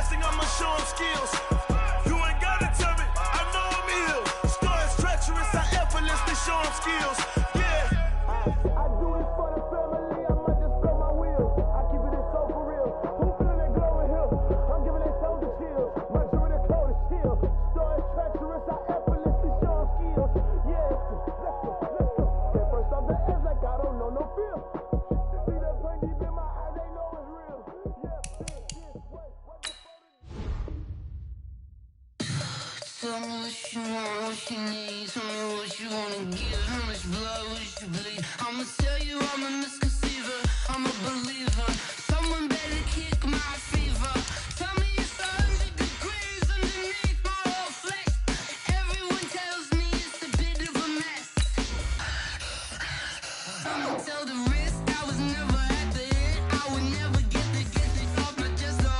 thing, I'ma show him skills. You ain't gotta tell me, I know I'm ill. Score is treacherous, I effortlessly show him skills. Yeah. I do it for the family, I might just blow my wheels. I keep it so for real. Who feeling that glowing hill? I'm giving it soldier chills. My jewelry the cold is chill. Score is treacherous, I effortlessly show him skills. Yeah, let's go. Get first off the edge like I don't know no feel. See that pain deep in my eyes, they know it's real. Tell me what you want, what you need. Tell me what you wanna give. How much blood would you bleed? I'ma tell you I'm a misconceiver. I'm a believer. Someone better kick my fever. Tell me it's 100 degrees underneath my whole flesh. Everyone tells me it's a bit of a mess. I'ma tell the risk I was never at the end. I would never get this off my chest. Oh,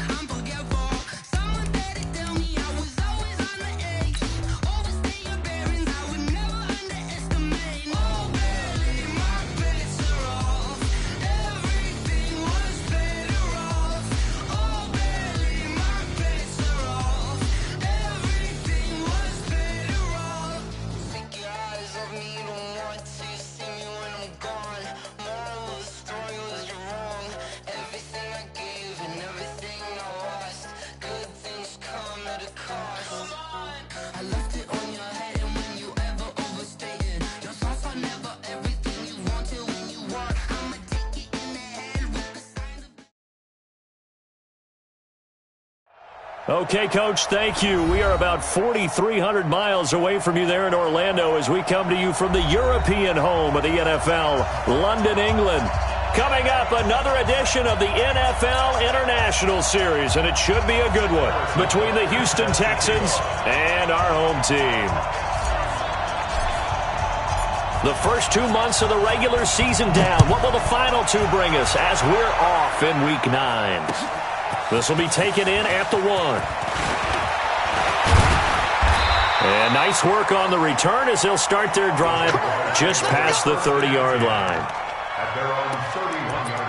I'm forgetful. Someone better tell me I was always on the edge. Overstay your bearings, I would never underestimate. Oh, barely, my bets are off. Everything was better off. Oh, barely, my bets are off. Everything was better off. Take your eyes off me, don't want to see me when I'm gone. Moral of the story was you're wrong. Everything I gave and everything I lost. Good things come at a cost. I left it on your head, and when you ever overstated, your thoughts are never everything you wanted when you want. I'ma take it in the head with the signs of. Okay, Coach, thank you. We are about 4,300 miles away from you there in Orlando as we come to you from the European home of the NFL, London, England. Coming up, another edition of the NFL International Series, and it should be a good one between the Houston Texans and our home team. The first 2 months of the regular season down. What will the final two bring us as we're off in Week 9? This will be taken in at the 1. And nice work on the return as they'll start their drive just past the 30-yard line. At their own 31-yard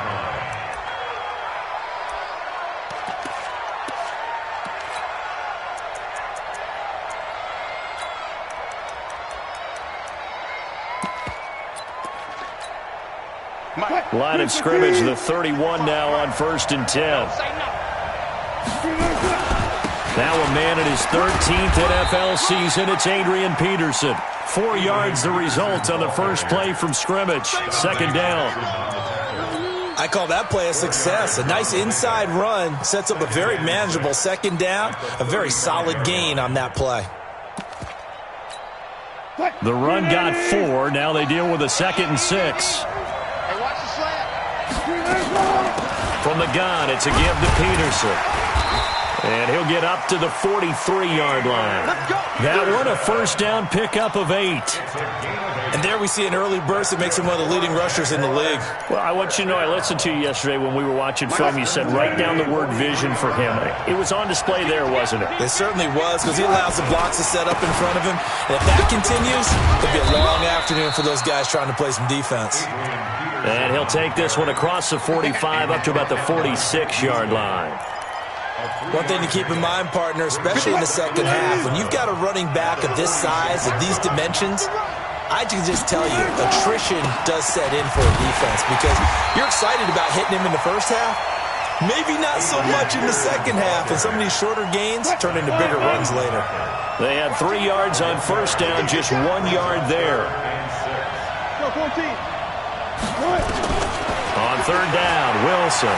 line. Line of scrimmage, the 31 now on 1st and 10. Now a man in his 13th NFL season, it's Adrian Peterson. 4 yards the result on the first play from scrimmage. Second down. I call that play a success. A nice inside run sets up a very manageable second down. A very solid gain on that play. The run got 4. Now they deal with a 2nd and 6. From the gun, it's a give to Peterson. And he'll get up to the 43-yard line. That one, a first down pickup of 8. And there we see an early burst that makes him one of the leading rushers in the league. Well, I want you to know, I listened to you yesterday when we were watching film. You said write down the word vision for him. It was on display there, wasn't it? It certainly was, because he allows the blocks to set up in front of him. And if that continues, it'll be a long afternoon for those guys trying to play some defense. And he'll take this one across the 45 up to about the 46-yard line. One thing to keep in mind, partner, especially in the second half, when you've got a running back of this size, of these dimensions, I can just tell you, attrition does set in for a defense, because you're excited about hitting him in the first half, maybe not so much in the second half, and some of these shorter gains turn into bigger runs later. They had 3 yards on first down, just 1 yard there. On third down, Wilson.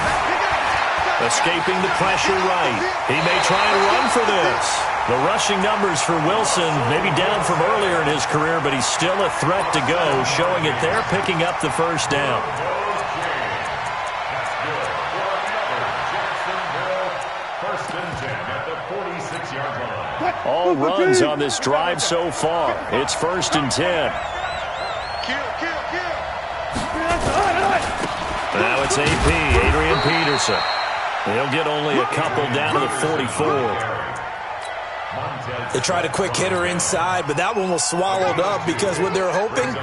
Escaping the pressure right. He may try and run for this. The rushing numbers for Wilson maybe down from earlier in his career, but he's still a threat to go, showing it there, picking up the first down. First and 10 at the 46-yard line. All runs on this drive so far. It's 1st and 10. Now it's AP, Adrian Peterson. He'll get only a couple down to the 44. They tried a quick hitter inside, but that one was swallowed up because what they're hoping,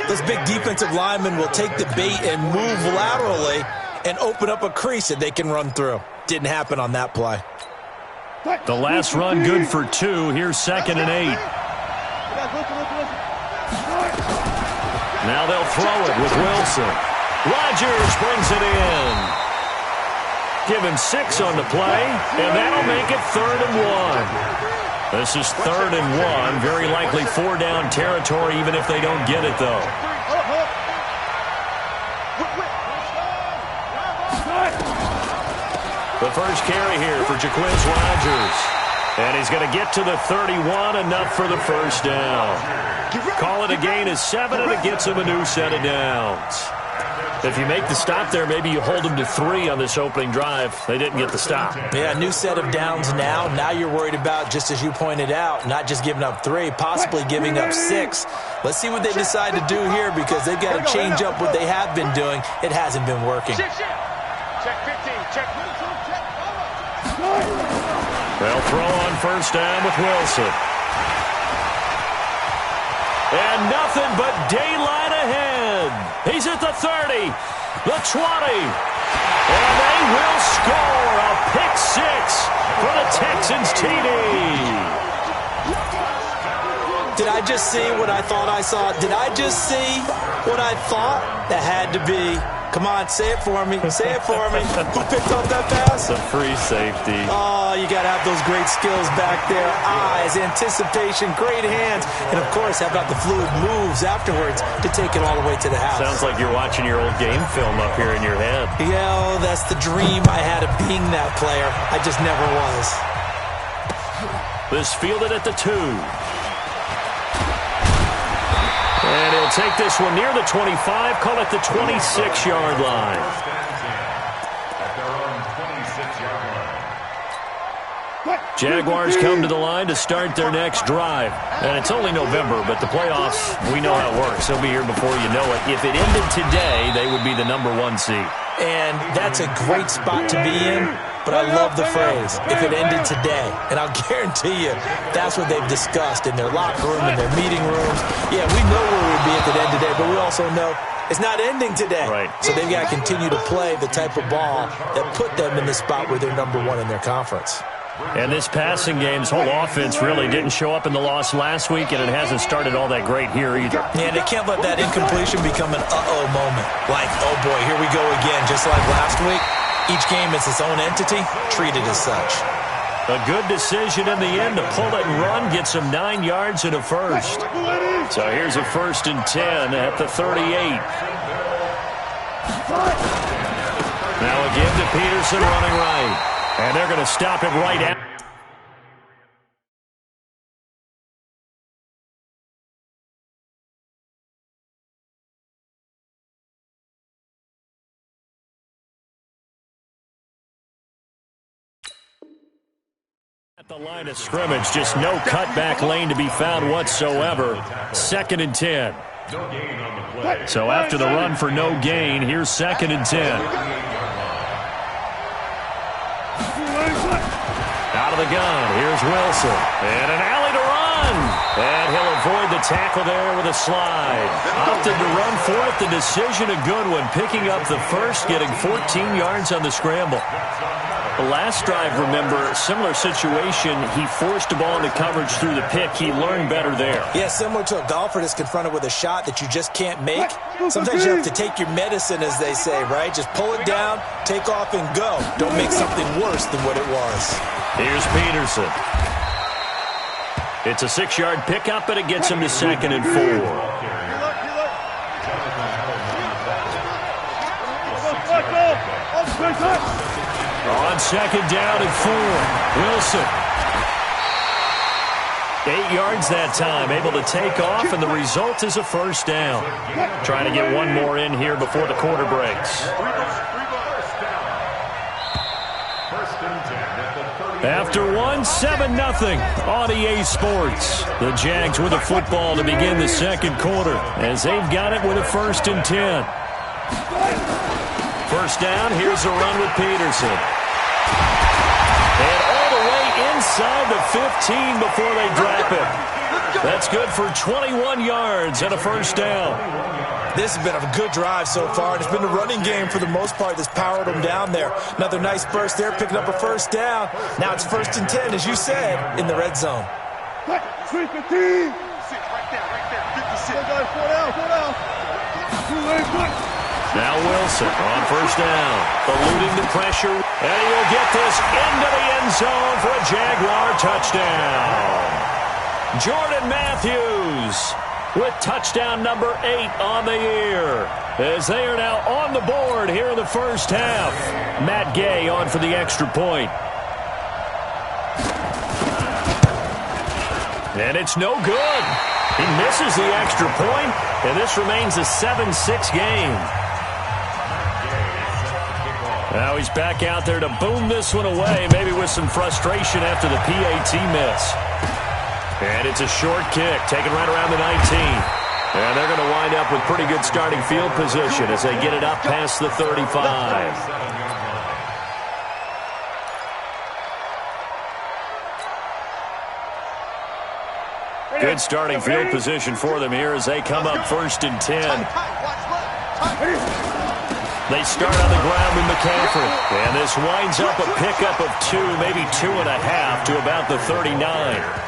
those big defensive linemen will take the bait and move laterally and open up a crease that they can run through. Didn't happen on that play. The last run good for 2. Here's 2nd and 8. Now they'll throw it with Wilson. Rodgers brings it in. Give him 6 on the play, and that'll make it 3rd and 1. This is 3rd and 1. Very likely 4-down territory, even if they don't get it, though. The first carry here for Jaquiz Rodgers. And he's going to get to the 31, enough for the first down. Call it a gain of 7, and it gets him a new set of downs. If you make the stop there, maybe you hold them to 3 on this opening drive. They didn't get the stop. Yeah, new set of downs now. Now you're worried about, just as you pointed out, not just giving up 3, possibly giving up 6. Let's see what they decide to do here, because they've got to change up what they have been doing. It hasn't been working. Check 15. Check. They'll throw on first down with Wilson. And nothing but daylight ahead. He's at the 30, the 20. And they will score a pick 6 for the Texans TD. Did I just see what I thought I saw? Did I just see what I thought? That had to be. Come on, say it for me. Say it for me. Who picked up that pass? It's a free safety. Oh, you got to have those great skills back there. Eyes, anticipation, great hands. And, of course, how about the fluid moves afterwards to take it all the way to the house? Sounds like you're watching your old game film up here in your head. Yeah, oh, that's the dream I had of being that player. I just never was. This fielded at the 2. And he'll take this one near the 25, call it the 26-yard line. Jaguars come to the line to start their next drive. And it's only November, but the playoffs, we know how it works. They'll be here before you know it. If it ended today, they would be the number 1 seed. And that's a great spot to be in. But I love the phrase, if it ended today. And I'll guarantee you, that's what they've discussed in their locker room, in their meeting rooms. Yeah, we know where we'd be if it ended today, but we also know it's not ending today. Right. So they've got to continue to play the type of ball that put them in the spot where they're number 1 in their conference. And this passing game's whole offense really didn't show up in the loss last week, and it hasn't started all that great here either. Yeah, they can't let that incompletion become an uh-oh moment. Like, oh boy, here we go again, just like last week. Each game is its own entity, treated as such. A good decision in the end to pull it and run, get some 9 yards and a first. So here's a 1st and 10 at the 38. Now again to Peterson running right. And they're going to stop it right out. At the line of scrimmage, just no cutback lane to be found whatsoever. 2nd and 10. So after the run for no gain, here's 2nd and 10. Out of the gun, here's Wilson. And an alley to run. And he'll avoid the tackle there with a slide. Opted to run for it. The decision, a good one. Picking up the first, getting 14 yards on the scramble. The last drive, remember, similar situation. He forced the ball into coverage through the pick. He learned better there. Yeah, similar to a golfer that's confronted with a shot that you just can't make. Sometimes you have to take your medicine, as they say, right? Just pull it down, take off, and go. Don't make something worse than what it was. Here's Peterson. It's a 6-yard pickup, and it gets him to 2nd and 4. On 2nd down and 4, Wilson. 8 yards that time, able to take off, and the result is a first down. Trying to get one more in here before the quarter breaks. After one, 7-0 on EA Sports. The Jags with a football to begin the second quarter as they've got it with a 1st and 10. First down, here's a run with Peterson. And all the way inside the 15 before they drop it. That's good for 21 yards and a first down. This has been a good drive so far, and it's been the running game for the most part that's powered them down there. Another nice burst there, picking up a first down. Now it's 1st and 10, as you said, in the red zone. Now Wilson on 1st down, eluding the pressure, and he'll get this into the end zone for a Jaguar touchdown. Jordan Matthews with touchdown number 8 on the year, as they are now on the board here in the first half. Matt Gay on for the extra point. And it's no good. He misses the extra point, and this remains a 7-6 game. Now he's back out there to boom this one away, maybe with some frustration after the PAT miss. And it's a short kick, taken right around the 19. And they're going to wind up with pretty good starting field position as they get it up past the 35. Good starting field position for them here as they come up 1st and 10. They start on the ground with McCaffrey. And this winds up a pickup of 2, maybe 2.5 to about the 39.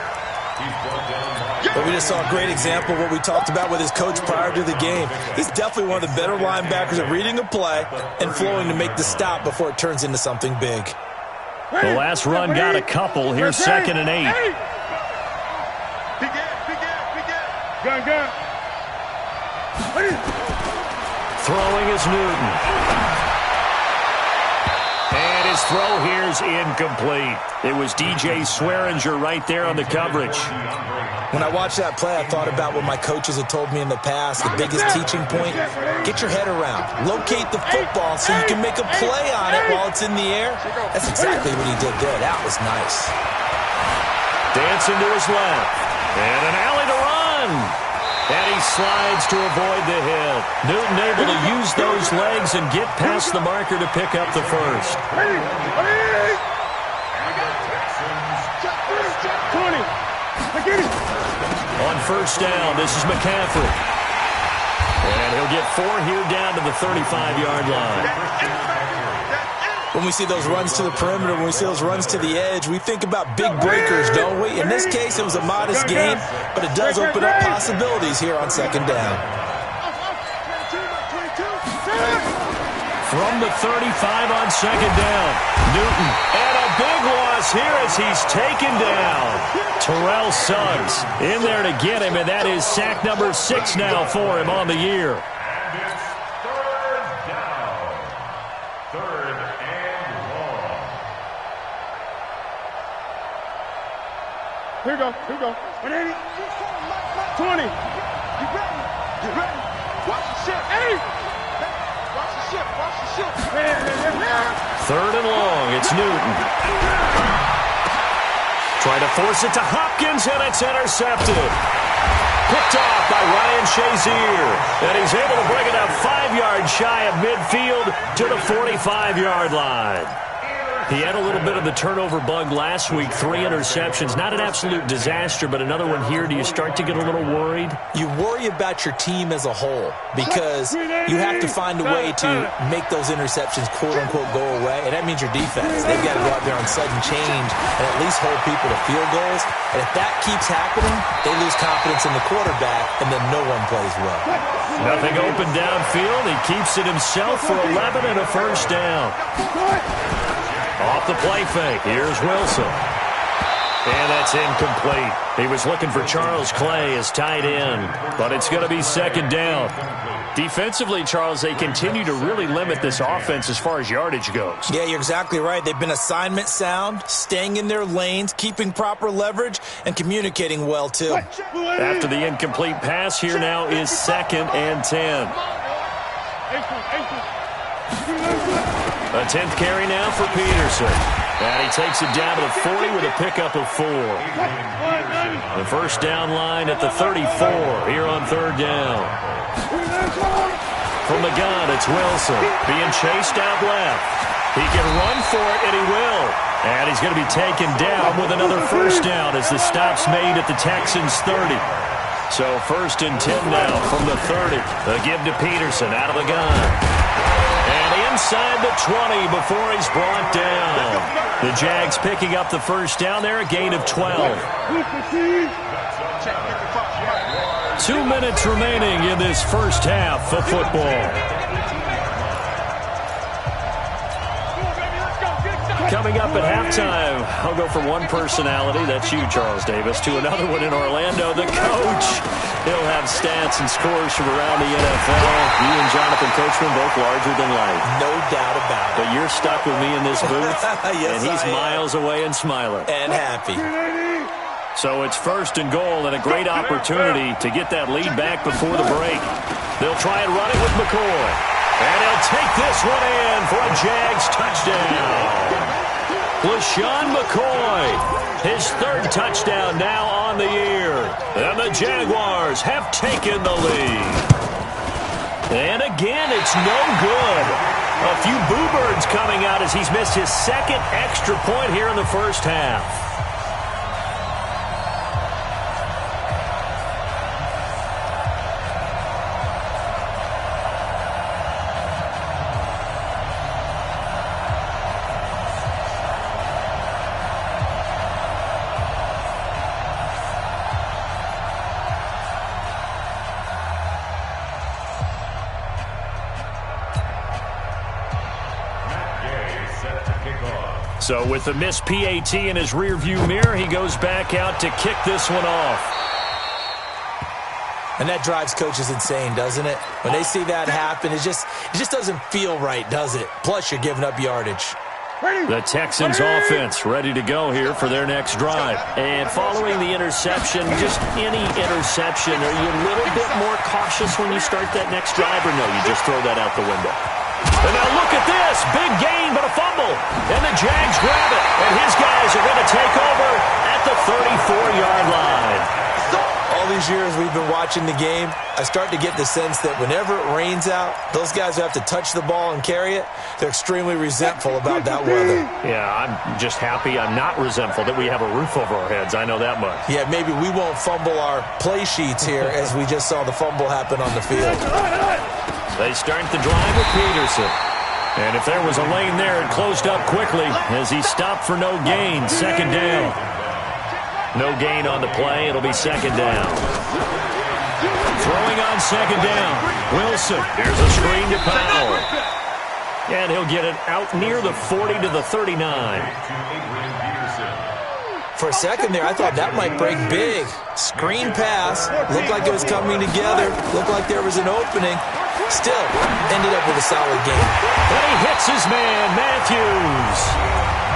But we just saw a great example of what we talked about with his coach prior to the game. He's definitely one of the better linebackers at reading a play and flowing to make the stop before it turns into something big. The last run got a couple. Here's 2nd and 8. Throwing is Newton. And his throw here is incomplete. It was DJ Swearinger right there on the coverage. When I watched that play, I thought about what my coaches had told me in the past. The biggest teaching point, get your head around. Locate the football so you can make a play on it while it's in the air. That's exactly what he did there. That was nice. Dancing to his left. And an alley to run. And he slides to avoid the hit. Newton able to use those legs and get past the marker to pick up the first. On 1st down, this is McCaffrey. And he'll get 4 here down to the 35-yard line. When we see those runs to the perimeter, when we see those runs to the edge, we think about big breakers, don't we? In this case, it was a modest gain, but it does open up possibilities here on 2nd down. From the 35 on 2nd down, Newton. And a big loss here as he's taken down. Terrell Suggs in there to get him, and that is sack number 6 now for him on the year. Here we go. 20. You ready? Watch the ship. 3rd and long. It's Newton. Trying to force it to Hopkins, and it's intercepted. Picked off by Ryan Shazier. And he's able to bring it up 5 yards shy of midfield to the 45-yard line. He had a little bit of the turnover bug last week, 3 interceptions. Not an absolute disaster, but another one here. Do you start to get a little worried? You worry about your team as a whole because you have to find a way to make those interceptions, quote-unquote, go away, and that means your defense. They've got to go out there on sudden change and at least hold people to field goals. And if that keeps happening, they lose confidence in the quarterback, and then no one plays well. Nothing open downfield. He keeps it himself for 11 and a 1st down. Off the play fake, here's Wilson. And that's incomplete. He was looking for Charles Clay as tight end, but it's going to be 2nd down. Defensively, Charles, they continue to really limit this offense as far as yardage goes. Yeah, you're exactly right. They've been assignment sound, staying in their lanes, keeping proper leverage, and communicating well, too. After the incomplete pass, here now is 2nd and 10. A 10th carry now for Peterson. And he takes it down to the 40 with a pickup of 4. The 1st down line at the 34 here on 3rd down. From the gun, it's Wilson being chased out left. He can run for it, and he will. And he's going to be taken down with another 1st down as the stop's made at the Texans' 30. So 1st and 10 now from the 30. The give to Peterson out of the gun. And inside the 20 before he's brought down. The Jags picking up the first down there, a gain of 12. 2 minutes remaining in this first half of football. Coming up at halftime, I'll go from one personality, that's you, Charles Davis, to another one in Orlando, the coach. He'll have stats and scores from around the NFL. You and Jonathan Coachman both larger than life. No doubt about it. But you're stuck with me in this booth, yes, and he's miles away and smiling. And happy. So it's 1st and goal and a great opportunity to get that lead back before the break. They'll try and run it with McCoy. And he'll take this one in for a Jags touchdown. LaShawn McCoy, his 3rd touchdown now on the year. And the Jaguars have taken the lead. And again, it's no good. A few boo birds coming out as he's missed his 2nd extra point here in the first half. So with the missed PAT in his rearview mirror, he goes back out to kick this one off. And that drives coaches insane, doesn't it? When they see that happen, it just doesn't feel right, does it? Plus, you're giving up yardage. The Texans offense ready to go here for their next drive. And following the interception, just any interception, are you a little bit more cautious when you start that next drive, or no, you just throw that out the window? And now look at this. Big gain, but a fumble. And the Jags grab it. And his guys are going to take over at the 34-yard line. All these years we've been watching the game, I start to get the sense that whenever it rains out, those guys who have to touch the ball and carry it, they're extremely resentful about that weather. Yeah, I'm just happy I'm not resentful that we have a roof over our heads. I know that much. Yeah, maybe we won't fumble our play sheets here as we just saw the fumble happen on the field. They start the drive with Peterson. And if there was a lane there, it closed up quickly as he stopped for no gain. 2nd down. No gain on the play. It'll be 2nd down. Throwing on 2nd down. Wilson. Here's a screen to Powell. And he'll get it out near the 40 to the 39. For a second there, I thought that might break big. Screen pass. Looked like it was coming together. Looked like there was an opening. Still, ended up with a solid game. And he hits his man, Matthews.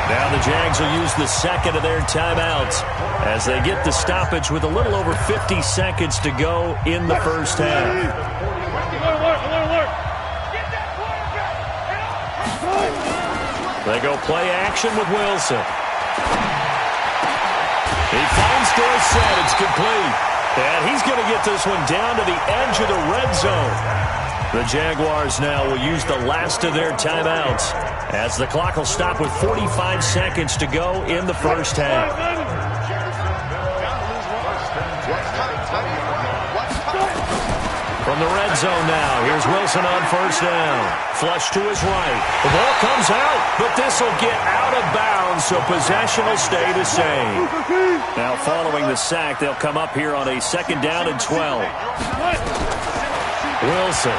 Now the Jags will use the 2nd of their timeouts as they get the stoppage with a little over 50 seconds to go in the first half. They go play action with Wilson. He finds Dorsett. It's complete. And he's going to get this one down to the edge of the red zone. The Jaguars now will use the last of their timeouts as the clock will stop with 45 seconds to go in the first half. From the red zone now, here's Wilson on 1st down. Flush to his right. The ball comes out, but this will get out of bounds, so possession will stay the same. Now following the sack, they'll come up here on a 2nd down and 12. Wilson.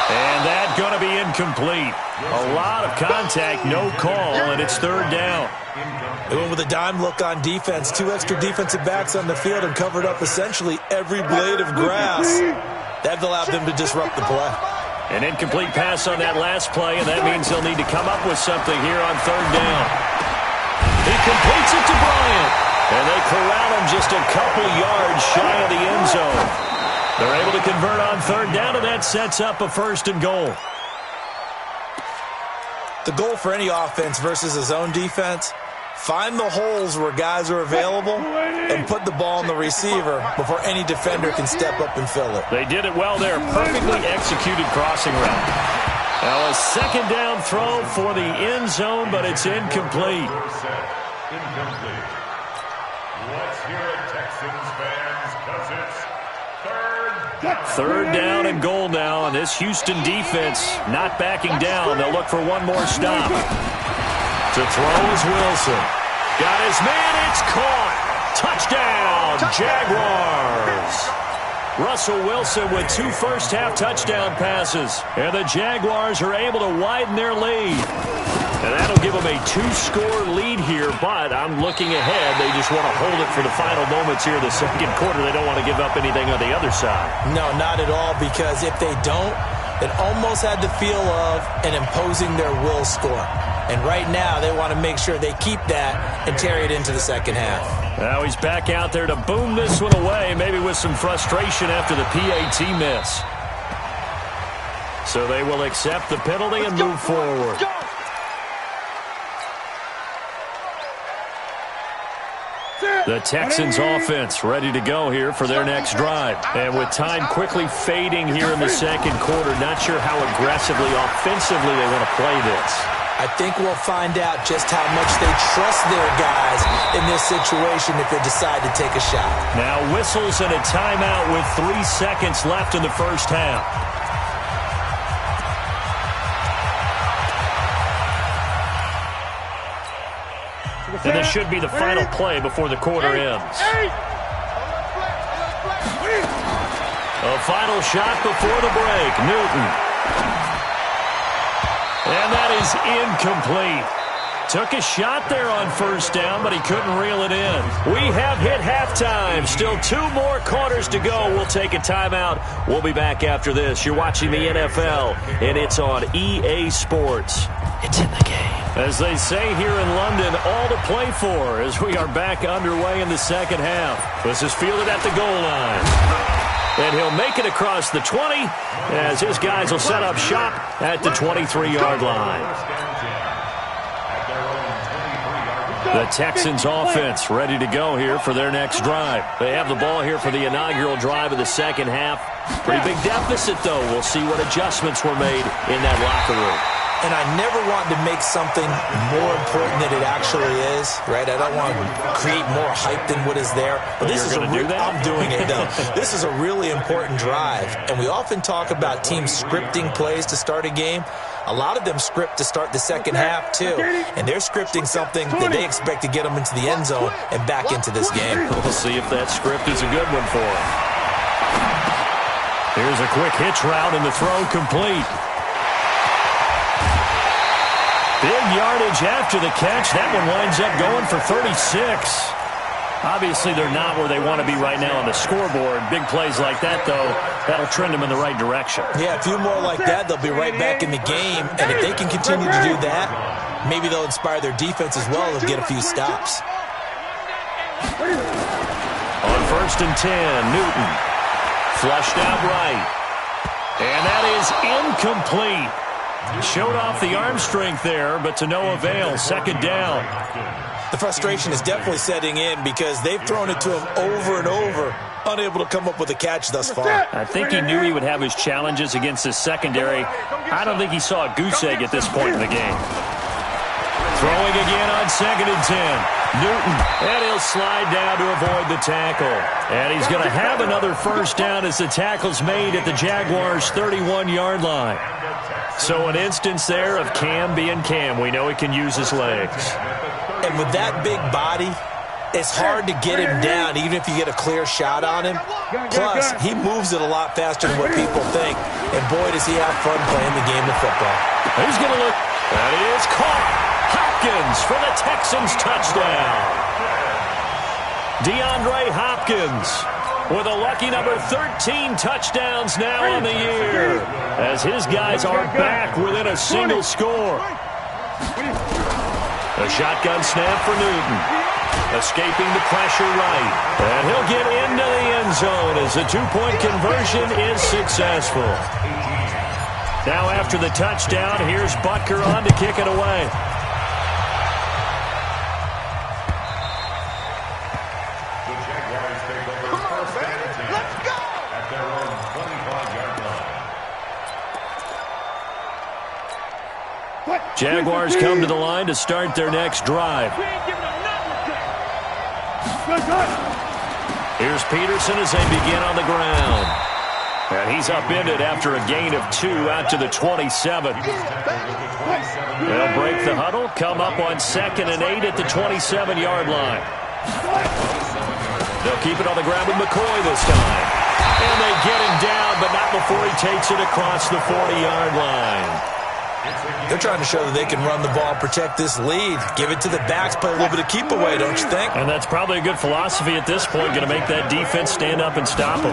And that's going to be incomplete. A lot of contact, no call, and it's 3rd down. They went with a dime look on defense. 2 extra defensive backs on the field and covered up essentially every blade of grass. That allowed them to disrupt the play. An incomplete pass on that last play, and that means they'll need to come up with something here on 3rd down. He completes it to Bryant, and they corral him just a couple yards shy of the end zone. They're able to convert on 3rd down, and that sets up a 1st and goal. The goal for any offense versus a zone defense, find the holes where guys are available and put the ball on the receiver before any defender can step up and fill it. They did it well there. Perfectly executed crossing route. Now a 2nd down throw for the end zone, but it's incomplete. Let's hear it, Texans fans, because it's third down. Third down and goal now, and this Houston defense not backing down. They'll look for one more stop. To throw is Wilson. Got his man, it's caught. Touchdown, Jaguars. Russell Wilson with 2 first-half touchdown passes. And the Jaguars are able to widen their lead. And that'll give them a 2-score lead here, but I'm looking ahead. They just want to hold it for the final moments here in the second quarter. They don't want to give up anything on the other side. No, not at all, because if they don't, it almost had the feel of an imposing their will score. And right now, they want to make sure they keep that and carry it into the second half. Now he's back out there to boom this one away, maybe with some frustration after the PAT miss. So they will accept the penalty and move forward. The Texans offense ready to go here for their next drive. And with time quickly fading here in the second quarter, not sure how aggressively, offensively they want to play this. I think we'll find out just how much they trust their guys in this situation if they decide to take a shot. Now whistles and a timeout with 3 seconds left in the first half. And this should be the final play before the quarter ends. A final shot before the break. Newton. And that is incomplete. Took a shot there on first down, but he couldn't reel it in. We have hit halftime. Still 2 more quarters to go. We'll take a timeout. We'll be back after this. You're watching the NFL, and it's on EA Sports. It's in the game. As they say here in London, all to play for as we are back underway in the second half. This is fielded at the goal line. And he'll make it across the 20 as his guys will set up shop at the 23-yard line. The Texans offense ready to go here for their next drive. They have the ball here for the inaugural drive of the second half. Pretty big deficit, though. We'll see what adjustments were made in that locker room. And I never want to make something more important than it actually is, right? I don't want to create more hype than what is there. But this is I'm doing it, though. This is a really important drive. And we often talk about teams scripting plays to start a game. A lot of them script to start the second half, too. And they're scripting something that they expect to get them into the end zone and back into this game. We'll see if that script is a good one for them. Here's a quick hitch route and the throw complete. Big yardage after the catch. That one winds up going for 36. Obviously, they're not where they want to be right now on the scoreboard. Big plays like that, though, that'll trend them in the right direction. Yeah, a few more like that, they'll be right back in the game. And if they can continue to do that, maybe they'll inspire their defense as well and get a few stops. On 1st and 10, Newton. Flushed out right. And that is incomplete. Showed off the arm strength there, but to no avail. Second down. The frustration is definitely setting in because they've thrown it to him over and over, unable to come up with a catch thus far. I think he knew he would have his challenges against his secondary. I don't think he saw a goose egg at this point in the game. Throwing again on 2nd and 10. Newton, and he'll slide down to avoid the tackle. And he's going to have another first down as the tackle's made at the Jaguars' 31-yard line. So an instance there of Cam being Cam. We know he can use his legs. And with that big body, it's hard to get him down, even if you get a clear shot on him. Plus, he moves it a lot faster than what people think. And boy, does he have fun playing the game of football. He's going to look. That is caught. Hopkins for the Texans touchdown. DeAndre Hopkins with a lucky number 13 touchdowns now on the year as his guys are back within a single score. A shotgun snap for Newton. Escaping the pressure right. And he'll get into the end zone as the 2-point conversion is successful. Now after the touchdown, here's Butker on to kick it away. Jaguars come to the line to start their next drive. Here's Peterson as they begin on the ground. And he's upended after a gain of 2 out to the 27. They'll break the huddle, come up on 2nd and 8 at the 27-yard line. They'll keep it on the ground with McCoy this time. And they get him down, but not before he takes it across the 40-yard line. They're trying to show that they can run the ball, protect this lead. Give it to the backs, play a little bit of keep away, don't you think? And that's probably a good philosophy at this point, going to make that defense stand up and stop them.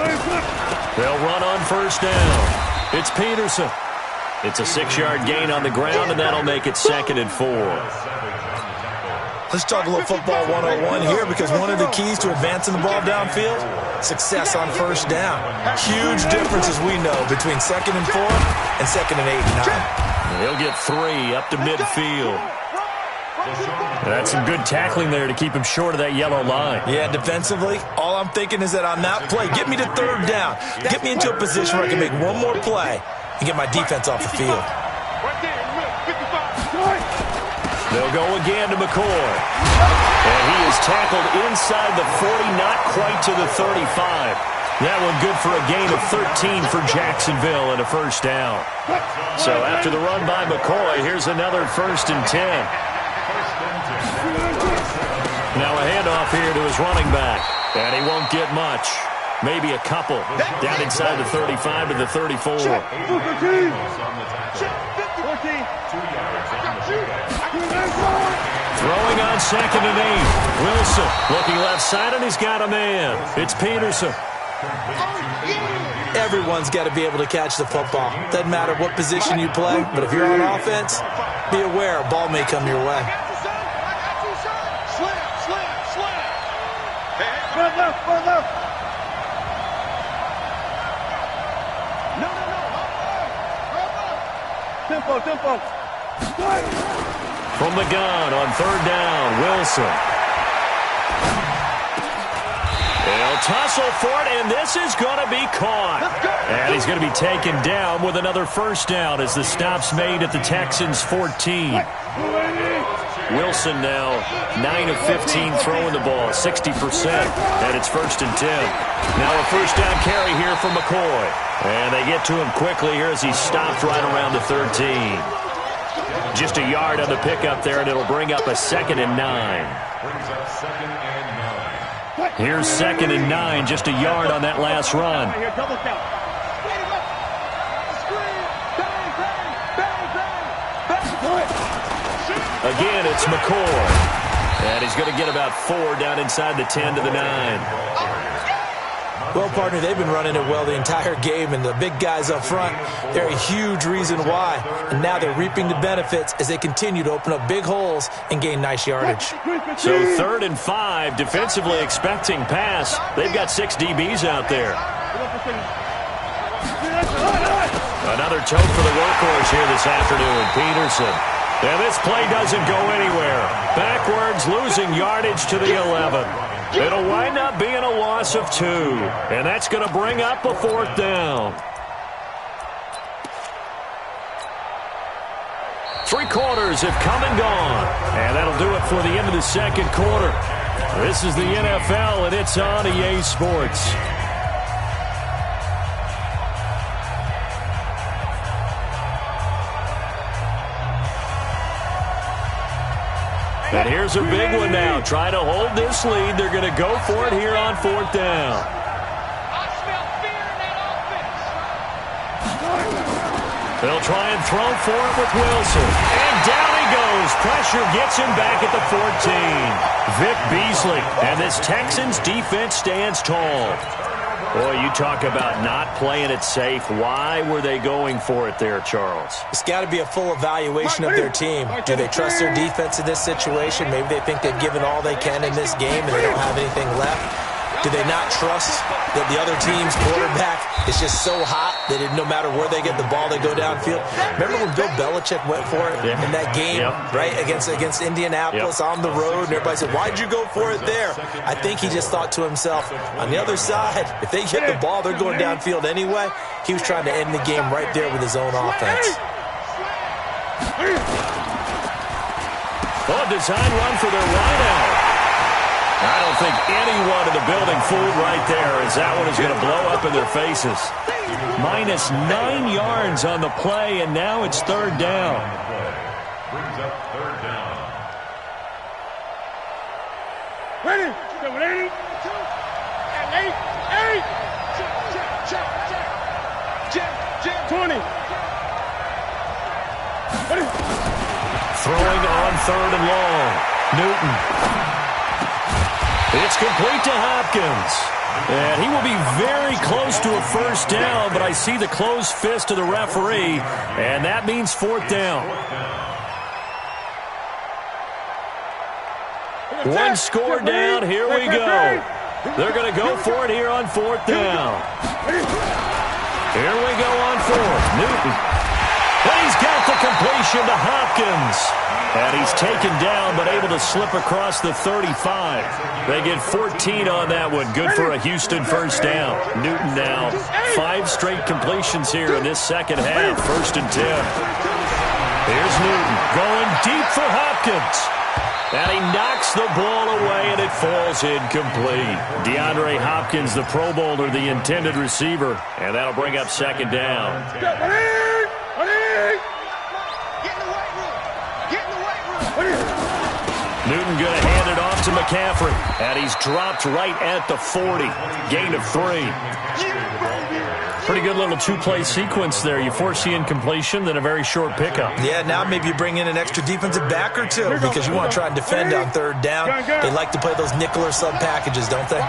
They'll run on 1st down. It's Peterson. It's a 6-yard gain on the ground, and that'll make it 2nd and 4. Let's talk a little football 101 here, because one of the keys to advancing the ball downfield, success on 1st down. Huge difference, as we know, between 2nd and 4 and 2nd and 8 and 9. He'll get 3 up to midfield. That's some good tackling there to keep him short of that yellow line. Yeah, defensively, all I'm thinking is that on that play, get me to 3rd down. Get me into a position where I can make one more play and get my defense off the field. They'll go again to McCoy. And he is tackled inside the 40, not quite to the 35. That one good for a gain of 13 for Jacksonville and a 1st down. So after the run by McCoy, here's another 1st and 10. Now a handoff here to his running back. And he won't get much. Maybe a couple. Down inside the 35 to the 34. Throwing on 2nd and 8. Wilson looking left side, and he's got a man. It's Peterson. Everyone's got to be able to catch the football. Doesn't matter what position you play, but if you're on offense, be aware a ball may come your way. Tempo. From the gun on 3rd down, Wilson. They'll tussle for it, and this is going to be caught. And he's going to be taken down with another 1st down as the stop's made at the Texans' 14. Wilson now 9 of 15 throwing the ball, 60%, and it's 1st and 10. Now a 1st down carry here from McCoy. And they get to him quickly here as he stopped right around the 13. Just a yard on the pickup there, and it'll bring up a 2nd and 9. Here's 2nd and 9, just a yard on that last run. Again, it's McCoy. And he's going to get about 4 down inside the 10 to the 9. Well, partner, they've been running it well the entire game, and the big guys up front, they're a huge reason why. And now they're reaping the benefits as they continue to open up big holes and gain nice yardage. So 3rd and 5, defensively expecting pass. They've got 6 DBs out there. Another tote for the workhorse here this afternoon, Peterson. And this play doesn't go anywhere. Backwards, losing yardage to the 11. It'll wind up being a loss of 2. And that's going to bring up a 4th down. 3 quarters have come and gone. And that'll do it for the end of the 2nd quarter. This is the NFL, and it's on EA Sports. And here's a big one now. Trying to hold this lead. They're going to go for it here on 4th down. They'll try and throw for it with Wilson. And down he goes. Pressure gets him back at the 14. Vic Beasley. And this Texans defense stands tall. Boy, you talk about not playing it safe. Why were they going for it there, Charles? It's got to be a full evaluation of their team. Do they trust their defense in this situation? Maybe they think they've given all they can in this game and they don't have anything left. Do they not trust that the other team's quarterback is just so hot that no matter where they get the ball, they go downfield? Remember when Bill Belichick went for it in that game, right, against Indianapolis on the road, and everybody said, why'd you go for it there? I think he just thought to himself, on the other side, if they get the ball, they're going downfield anyway. He was trying to end the game right there with his own offense. Oh, design run for their wideout. I don't think anyone in the building fooled right there, as that one is going to blow up in their faces. Minus 9 yards on the play, and now it's third down. Brings up third down. Ready? 780. And 8. Check. 20. Ready? Throwing on third and long. Newton. It's complete to Hopkins. And he will be very close to a first down, but I see the closed fist of the referee, and that means fourth down. One score down. Here we go. They're going to go for it here on fourth down. Here we go on fourth. Newton. And he's got the completion to Hopkins. And he's taken down, but able to slip across the 35. They get 14 on that one. Good for a Houston first down. Newton now 5 straight completions here in this second half. First and 10. Here's Newton going deep for Hopkins. And he knocks the ball away, and it falls incomplete. DeAndre Hopkins, the Pro Bowler, the intended receiver. And that'll bring up second down. Newton going to hand it off to McCaffrey. And he's dropped right at the 40. Gain of 3. Pretty good little two-play sequence there. You force the incompletion, then a very short pickup. Yeah, now maybe you bring in an extra defensive back or two because you want to try and defend on third down. They like to play those nickel or sub packages, don't they?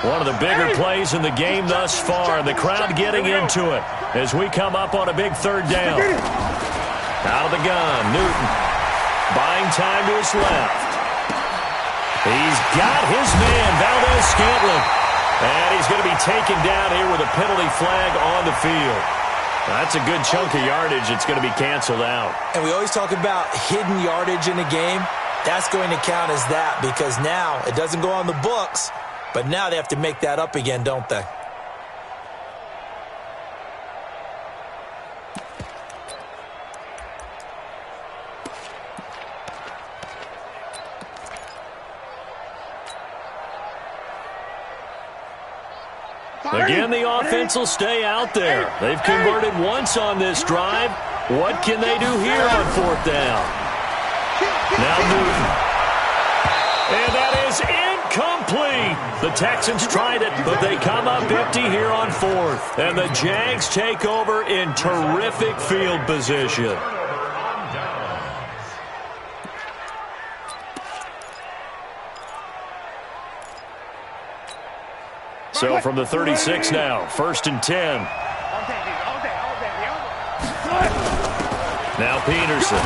One of the bigger plays in the game thus far. The crowd getting into it as we come up on a big third down. Out of the gun, Newton. Buying time to his left. He's got his man, Valdez-Scantling. And he's going to be taken down here with a penalty flag on the field. That's a good chunk of yardage. It's going to be canceled out. And we always talk about hidden yardage in a game. That's going to count as that because now it doesn't go on the books, but now they have to make that up again, don't they? Again, the offense will stay out there. They've converted once on this drive. What can they do here on fourth down? Now Newton. And that is incomplete. The Texans tried it, but they come up empty here on fourth. And the Jags take over in terrific field position. So from the 36 now, first and 10. Now Peterson.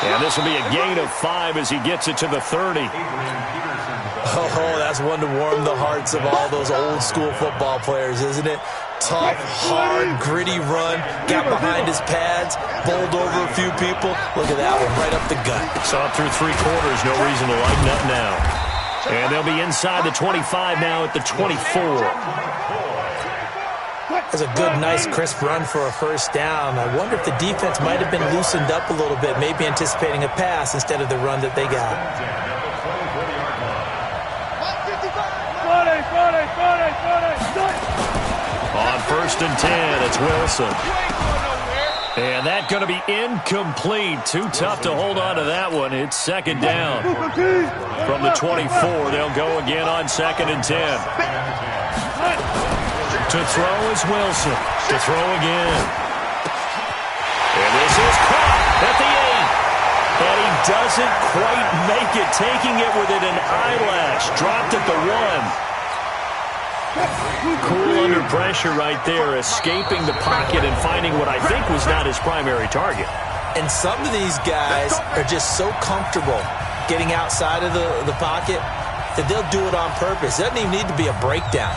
And this will be a gain of 5 as he gets it to the 30. Oh, that's one to warm the hearts of all those old school football players, isn't it? Tough, hard, gritty run. Got behind his pads, bowled over a few people. Look at that one, right up the gut. Saw it through 3 quarters. No reason to lighten up now. And they'll be inside the 25 now at the 24. That's a good, nice, crisp run for a first down. I wonder if the defense might have been loosened up a little bit, maybe anticipating a pass instead of the run that they got. On first and 10, it's Wilson. And that's going to be incomplete. Too tough to hold on to that one. It's second down. From the 24, they'll go again on second and 10. To throw is Wilson. To throw again. And this is caught at the 8. And he doesn't quite make it, taking it within an eyelash. Dropped at the 1. Cool under pressure right there, escaping the pocket and finding what I think was not his primary target. And some of these guys are just so comfortable getting outside of the pocket that they'll do it on purpose. It doesn't even need to be a breakdown.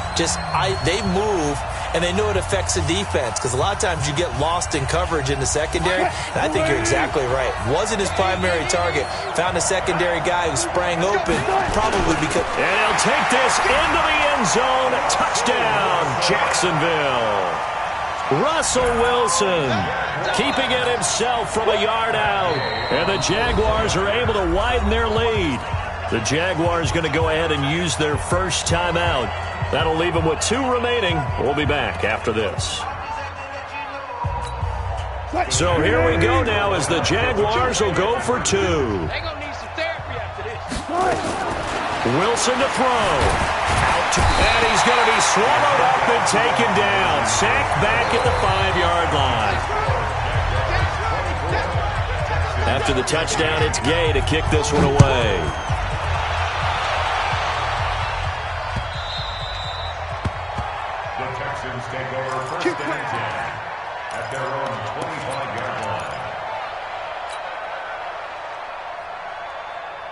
They move, and they know it affects the defense because a lot of times you get lost in coverage in the secondary, and I think you're exactly right. Wasn't his primary target. Found a secondary guy who sprang open, probably because... And he'll take this into the end zone. Touchdown, Jacksonville. Russell Wilson keeping it himself from a yard out. And the Jaguars are able to widen their lead. The Jaguars going to go ahead and use their first timeout. That'll leave them with 2 remaining. We'll be back after this. So here we go now as the Jaguars will go for 2. They're going to need some therapy after this. Wilson to throw. And he's going to be swallowed up and taken down. Sacked back at the 5-yard line. After the touchdown, it's Gay to kick this one away. The Texans take over first and 10 at their own 25-yard line.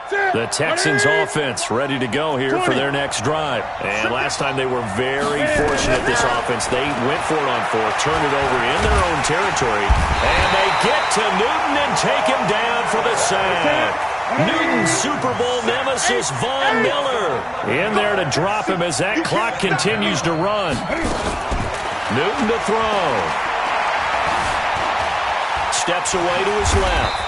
The Texans offense ready to go here for their next drive. And last time they were very fortunate, this offense. They went for it on 4th, turned it over in their own territory. And they get to Newton and take him down for the sack. Newton's Super Bowl nemesis, Von Miller, in there to drop him as that clock continues to run. Newton to throw. Steps away to his left.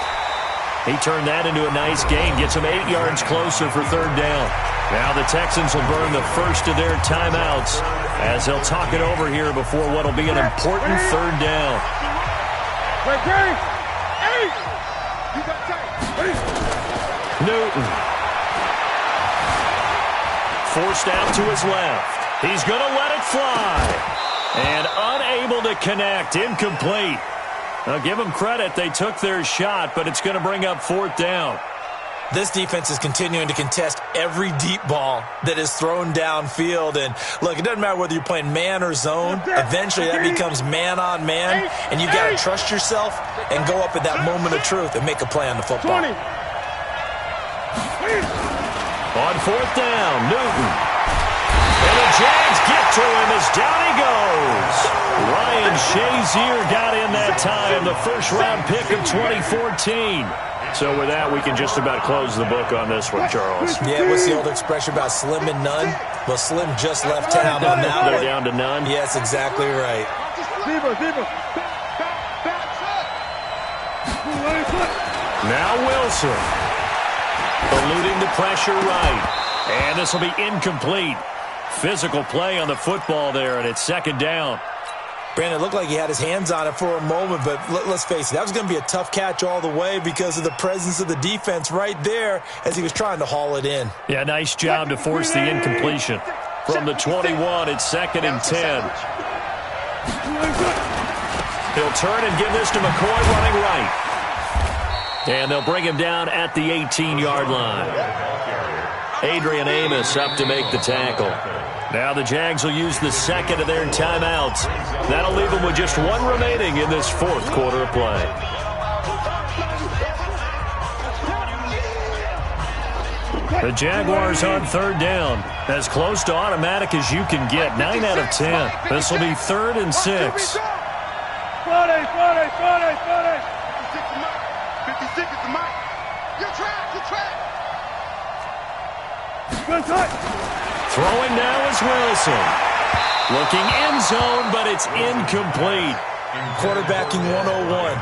He turned that into a nice gain, gets him 8 yards closer for 3rd down. Now the Texans will burn the first of their timeouts as they'll talk it over here before what will be an important 3rd down. Newton. Forced out to his left. He's going to let it fly. And unable to connect, incomplete. Now, give them credit. They took their shot, but it's going to bring up 4th down. This defense is continuing to contest every deep ball that is thrown downfield. And, look, it doesn't matter whether you're playing man or zone. Eventually, that becomes man-on-man, and you've got to trust yourself and go up at that moment of truth and make a play on the football. On 4th down, Newton. And the Jags get to him as down he goes. Ryan Shazier got in that time, the first-round pick of 2014. So with that, we can just about close the book on this one, Charles. Yeah, what's the old expression about slim and none? Well, Slim just left town on that one. They're down to none? Yes, exactly right. Now Wilson. Eluding the pressure right. And this will be incomplete. Physical play on the football there, and it's 2nd down. Brandon, it looked like he had his hands on it for a moment, but let's face it, that was going to be a tough catch all the way because of the presence of the defense right there as he was trying to haul it in. Yeah, nice job to force the incompletion. From the 21, it's 2nd and 10. He'll turn and give this to McCoy running right. And they'll bring him down at the 18-yard line. Adrian Amos up to make the tackle. Now the Jags will use the 2nd of their timeouts. That'll leave them with just 1 remaining in this 4th quarter of play. The Jaguars on 3rd down. As close to automatic as you can get. 9 out of 10. This will be 3rd and 6. 56 is the mark. You're trapped. Throwing now is Wilson. Looking end zone, but it's incomplete. Quarterbacking 101.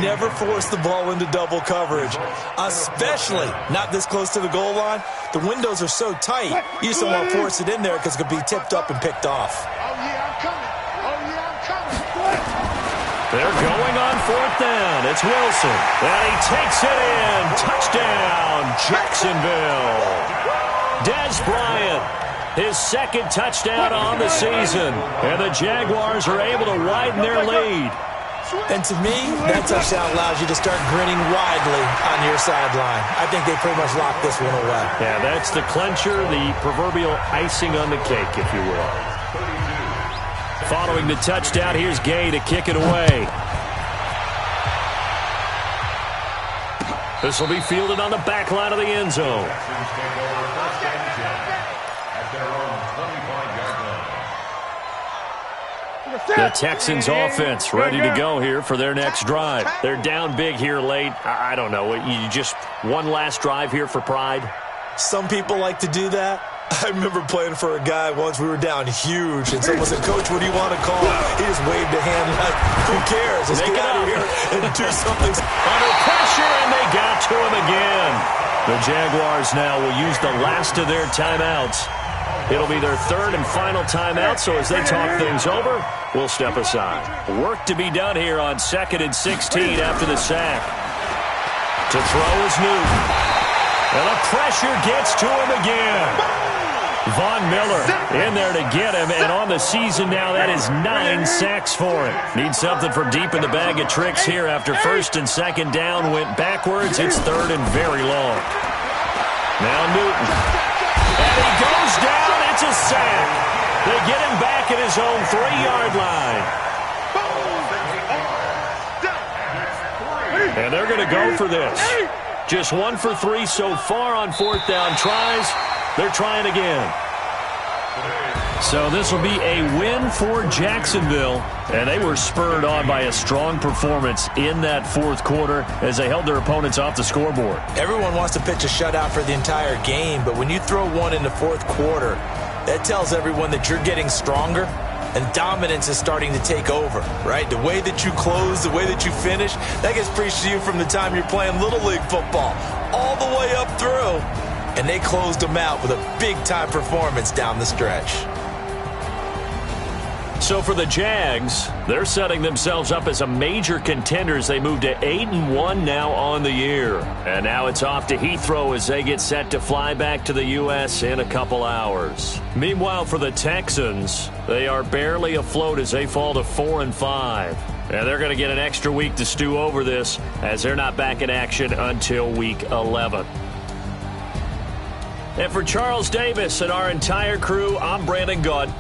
Never force the ball into double coverage, especially not this close to the goal line. The windows are so tight, you just don't want to force it in there because it could be tipped up and picked off. They're going on 4th down. It's Wilson. And he takes it in. Touchdown, Jacksonville. Dez Bryant, his 2nd touchdown on the season. And the Jaguars are able to widen their lead. And to me, that touchdown allows you to start grinning widely on your sideline. I think they pretty much locked this one away. Yeah, that's the clincher, the proverbial icing on the cake, if you will. Following the touchdown, here's Gay to kick it away. This will be fielded on the back line of the end zone. The Texans offense ready to go here for their next drive. They're down big here late. I don't know. You just one last drive here for pride? Some people like to do that. I remember playing for a guy once. We were down huge, and someone said, "Coach, what do you want to call?" He just waved a hand like, "Who cares? Let's get out of here and do something." Under pressure, and they got to him again. The Jaguars now will use the last of their timeouts. It'll be their third and final timeout, so as they talk things over, we'll step aside. Work to be done here on 2nd and 16 after the sack. To throw is Newton. And the pressure gets to him again. Von Miller in there to get him, and on the season now, that is 9 sacks for him. Needs something from deep in the bag of tricks here after first and second down went backwards. It's third and very long. Now Newton. And he goes down. It's a sack. They get him back at his own 3-yard line. And they're going to go for this. Just 1 for 3 so far on 4th down tries. They're trying again. So this will be a win for Jacksonville, and they were spurred on by a strong performance in that 4th quarter as they held their opponents off the scoreboard. Everyone wants to pitch a shutout for the entire game, but when you throw one in the 4th quarter, that tells everyone that you're getting stronger and dominance is starting to take over, right? The way that you close, the way that you finish, that gets preached to you from the time you're playing Little League football all the way up through. And they closed them out with a big-time performance down the stretch. So for the Jags, they're setting themselves up as a major contender as they move to 8-1 now on the year. And now it's off to Heathrow as they get set to fly back to the U.S. in a couple hours. Meanwhile, for the Texans, they are barely afloat as they fall to 4-5. And they're going to get an extra week to stew over this as they're not back in action until week 11. And for Charles Davis and our entire crew, I'm Brandon Gaunt.